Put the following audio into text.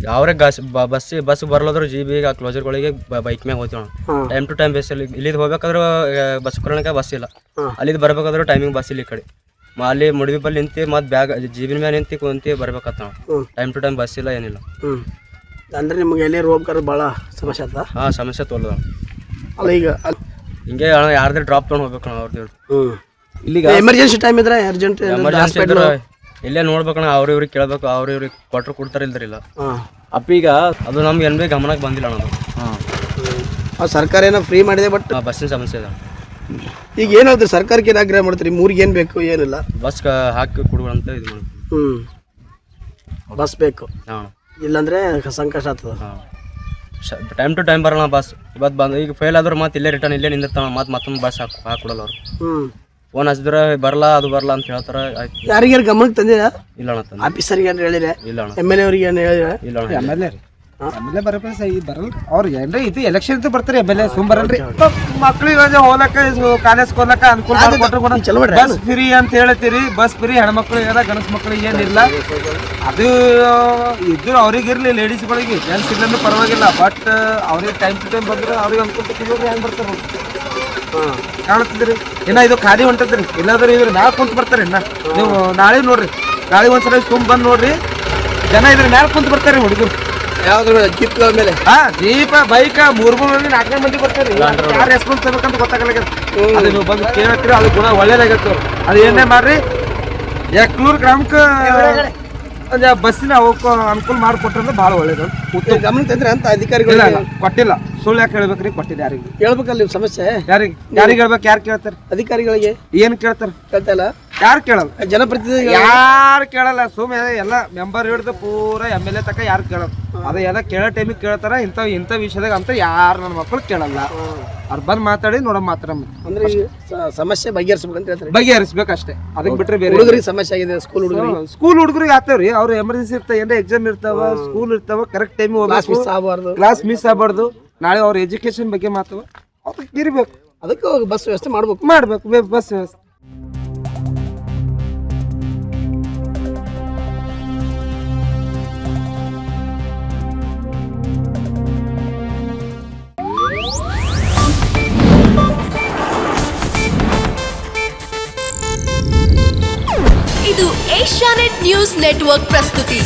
ಯಾವ್ರೆ bus ಬರಲಾದ್ರು GB ಕ್ಲೋಸರ್ಗಳಿಗೆ bike ಮ್ಯಾಗ ಹೋಗ್ತೀವಿ ನಾವು. ಟೈಮ್ ಟು ಟೈಮ್ ಬಸ್ ಇಲ್ಲಿದ್ದು ಹೋಗ್ಬೇಕಾದ್ರೆ ಬಸ್ ಕೊರೋಣಕ್ಕೆ ಬಸ್ ಇಲ್ಲ, ಅಲ್ಲಿದ್ದು ಬರ್ಬೇಕಾದ್ರೆ ಟೈಮಿಂಗ್ ಬಸ್ ಇಲ್ಲ. ಈ ಕಡೆ ಅಲ್ಲಿ ಮುಡಿಬಿ ಬಲ್ಲಿ ನಿಂತು ಮತ್ತು ಬ್ಯಾಗ್ GB ಮ್ಯಾಗ ಕುಂತಿ ಬರ್ಬೇಕತ್ತ ನಾವು. ಟೈಮ್ ಟು ಟೈಮ್ ಬಸ್ ಇಲ್ಲ, ಏನಿಲ್ಲ. ಅಂದ್ರೆ ನಿಮ್ಗೆ ಎಲ್ಲಿ ಹೋಗ್ಬೇಕಾದ್ರೆ ಭಾಳ ಸಮಸ್ಯೆ ಆಯ್ತಾ? ಸಮಸ್ಯೆ ತೋಲ್ದ. ಅಲ್ಲ ಈಗ ಹಿಂಗೆ ಯಾರ್ದು ಡ್ರಾಪ್ ತೊಗೊಂಡು ಹೋಗ್ಬೇಕು ನಾವು ಅವ್ರದ್ದು. ಇಲ್ಲಿಗ ಎಮರ್ಜೆನ್ಸಿ ಟೈಮ್ ಇದ್ರೆ ಅರ್ಜೆಂಟ್ ಎಮರ್ಜೆನ್ಸಿ ಇದ್ರೆ ಇಲ್ಲೇ ನೋಡ್ಬೇಕಣ್ಣ. ಇವ್ರಿಗೆ ಕೇಳ್ಬೇಕು, ಇವ್ರಿಗೆ ಕೊಡ್ತಾರೆ ಇಲ್ದ್ರಿಲ್ಲ. ಅಪ್ಪ ಈಗ ಅದು ನಮ್ಗೆ ಏನು ಭೀ ಗಮನಕ್ಕೆ ಬಂದಿಲ್ಲ ಅನ್ನೋದು. ಸರ್ಕಾರ ಏನೋ ಫ್ರೀ ಮಾಡಿದೆ, ಬಟ್ ಬಸ್ಸಿನ ಸಮಸ್ಯೆ ಇದೆ. ಈಗ ಏನು ಹೇಳ್ತೀರಿ ಸರ್ಕಾರಕ್ಕೆ? ಏನು ಆಗ್ರಹ ಮಾಡ್ತೀರಿ? ಮೂರಿಗೆ ಏನು ಬೇಕು? ಏನಿಲ್ಲ, ಬಸ್ ಹಾಕಿ ಕೊಡುವಂತ ಇದು ಮಾಡಿ. ಬಸ್ ಬೇಕು, ಇಲ್ಲಾಂದ್ರೆ ಸಂಕಷ್ಟ ಆಗ್ತದೆ. ಟೈಮ್ ಟು ಟೈಮ್ ಬರೋಣ ಬಸ್. ಇವತ್ತು ಬಂದು ಈಗ ಫೇಲ್ ಆದ್ರೆ ಮತ್ತೆ ಇಲ್ಲೇ ರಿಟರ್ನ್ ಇಲ್ಲೇ ನಿಂದಿರ್ತಾವ. ಮತ್ತೊಂದು ಬಸ್ ಹಾಕೊಡಲ್ಲ ಅವ್ರು. ಫೋನ್ ಹಚ್ಚಿದ್ರೆ ಬರಲ್ಲ, ಅದು ಬರಲ್ಲ ಅಂತ ಹೇಳ್ತಾರೆ. ಯಾರಿಗಾರು ಗಮನಕ್ಕೆ ತಂದಿರ? ಇಲ್ಲ ಅಣ್ಣ. ಆಫೀಸರ್ಗೆ ಏನು ಹೇಳಿದ್ರೆ? ಇಲ್ಲ ಅಣ್ಣ. MLA ಅವ್ರಿಗೆ ಏನು ಹೇಳಿದ್ರೆ? ಇಲ್ಲ ಅಣ್ಣ. MLA ಬರಲ್ಲ ಅವ್ರು ಏನ್ರಿ ಇದು ಎಲೆಕ್ಷನ್ ಅಂತ ಬರ್ತಾರೆ. MLA ಸುಮ್ ಬರಲ್ರಿ. ಮಕ್ಳಿಗೆ ಹೋಲಕ್ಕ ಕಾಲೇಜ್ ಹೋಲಕ್ಕ ಅನುಕೂಲ ಬಸ್ ಫ್ರೀ ಅಂತ ಹೇಳ್ತೀರಿ. ಬಸ್ ಫ್ರೀ ಹೆಣ್ಮಕ್ಳಿಗೆ ಅದ, ಗಣಸ್ ಮಕ್ಳಿಗೆ ಏನಿಲ್ಲ. ಅದು ಇದ್ರು ಅವ್ರಿಗೆ ಇರ್ಲಿ, ಲೇಡೀಸ್ಗಳಿಗೆ ಜೆಂಟ್ಸ್ ಇಲ್ಲಂದ್ರೆ ಪರವಾಗಿಲ್ಲ. ಬಟ್ ಅವ್ರಿಗೆ ಟೈಮ್ ಟು ಟೈಮ್ ಬಂದ್ರೆ ಅವ್ರಿಗೆ ಅನ್ಕೊಂತ ಹೆಂಗ್ ಬರ್ತಾರೆ ಕಾಣುತ್ತಿದ್ರಿ. ಇನ್ನ ಇದು ಖಾಲಿ ಹೊಂಟದ್ರಿ. ಇಲ್ಲಾದ್ರೆ ಇವ್ರು ಮ್ಯಾಲ ಕುಂತ ಬರ್ತಾರೆ. ಇನ್ನ ನೀವು ನಾಳೆ ನೋಡ್ರಿ, ನಾಳೆ ಒಂದ್ಸಲ ಸುಮ್ ಬಂದ್ ನೋಡ್ರಿ, ಜನ ಇದ್ರ ಮ್ಯಾಲ ಕುಂತ ಬರ್ತಾರೆ ಹುಡುಗರು. ಯಾವ್ದ್ರ ಜೀಪ್ಗಳ ಮೇಲೆ? ಜೀಪ ಬೈಕ್ 3 ಮಂದಿ 4 ಮಂದಿ ಬರ್ತಾರೆ. ಯಾರು ರೆಸ್ಪಾನ್ಸ್ ತಗೋಬೇಕಂತ ಗೊತ್ತಾಗಲ್ಲ. ಅದು ನೀವು ಬಂದು ಕೇಳ್ತೀರಿ, ಅದು ಗುಣ ಒಳ್ಳೇದಾಗತ್ತೆ. ಅದು ಏನೇ ಮಾಡ್ರಿ, ಯಕ್ಲೂರ್ ಗ್ರಾಮಕ್ಕೆ ಬಸ್ಸಿನ ಅನುಕೂಲ ಮಾಡಿಕೊಟ್ರೆ ಭಾಳ ಒಳ್ಳೇದು. ಗಮನ ತಂದ್ರೆ ಅಂತ ಅಧಿಕಾರಿಗಳು ಕೊಟ್ಟಿಲ್ಲ. ಸುಳ್ಳು ಯಾಕೆ ಹೇಳ್ಬೇಕ್ರಿ? ಕೊಟ್ಟಿಲ್ಲ. ಯಾರಿಗೆ ಹೇಳ್ಬೇಕಲ್ಲ ನಿಮ್ಮ ಸಮಸ್ಯೆ? ಯಾರಿಗೆ ಹೇಳ್ಬೇಕು? ಯಾರು ಕೇಳ್ತಾರೆ? ಅಧಿಕಾರಿಗಳಿಗೆ ಏನು ಕೇಳ್ತಾರೆ? ಕೇಳ್ತಾ ಇಲ್ಲ. ಯಾರು ಕೇಳಲ್ಲ? ಜನಪ್ರತಿನಿಧಿ ಯಾರು ಕೇಳಲ್ಲ. ಸುಮ್ಮನೆ ಎಲ್ಲ ಮೆಂಬರ್ ಹಿಡಿದು ಪೂರ MLA ತಕ್ಕ ಯಾರು ಕೇಳಲ್ಲ. ಅದು ಎಲ್ಲ ಕೇಳೋ ಟೈಮಿಗೆ ಕೇಳ್ತಾರ. ಇಂಥ ವಿಷಯದಾಗ ಅಂತ ಯಾರು ನನ್ನ ಮಕ್ಕಳು ಕೇಳಲ್ಲ. ಅವ್ರು ಬಂದು ಮಾತಾಡಿ ನೋಡೋ ಮಾತ್ರ. ಅಂದ್ರೆ ಸಮಸ್ಯೆ ಬಗೆಹರಿಸ್ಬೇಕಂತ ಹೇಳ್ತಾರೆ. ಬಗೆಹರಿಸ್ಬೇಕಷ್ಟೇ, ಅದಕ್ಕೆ ಬಿಟ್ರೆ ಬೇರೆ. ಹುಡುಗರಿಗೆ ಸಮಸ್ಯೆ ಆಗಿದೆ. ಸ್ಕೂಲ್ ಹುಡುಗರಿಗೆ ಆಗ್ತಾವ್ರಿ. ಅವ್ರು ಎಮರ್ಜೆನ್ಸಿ ಇರ್ತಾವ, ಏನಾರ ಎಕ್ಸಾಮ್ ಇರ್ತಾವ, ಸ್ಕೂಲ್ ಇರ್ತಾವ, ಕರೆಕ್ಟ್ ಟೈಮ್ ಕ್ಲಾಸ್ ಮಿಸ್ ಆಗಬಾರ್ದು. ನಾಳೆ ಅವ್ರ ಎಜುಕೇಶನ್ ಬಗ್ಗೆ ಮಾತಾವ, ಅದಕ್ಕೆ ಇರ್ಬೇಕು. ಅದಕ್ಕೆ ಬಸ್ ವ್ಯವಸ್ಥೆ ಮಾಡ್ಬೇಕು. ಬಸ್ ವ್ಯವಸ್ಥೆ. ಇದು ಏಷ್ಯಾನೆಟ್ ನ್ಯೂಸ್ ನೆಟ್ವರ್ಕ್ ಪ್ರಸ್ತುತಿ.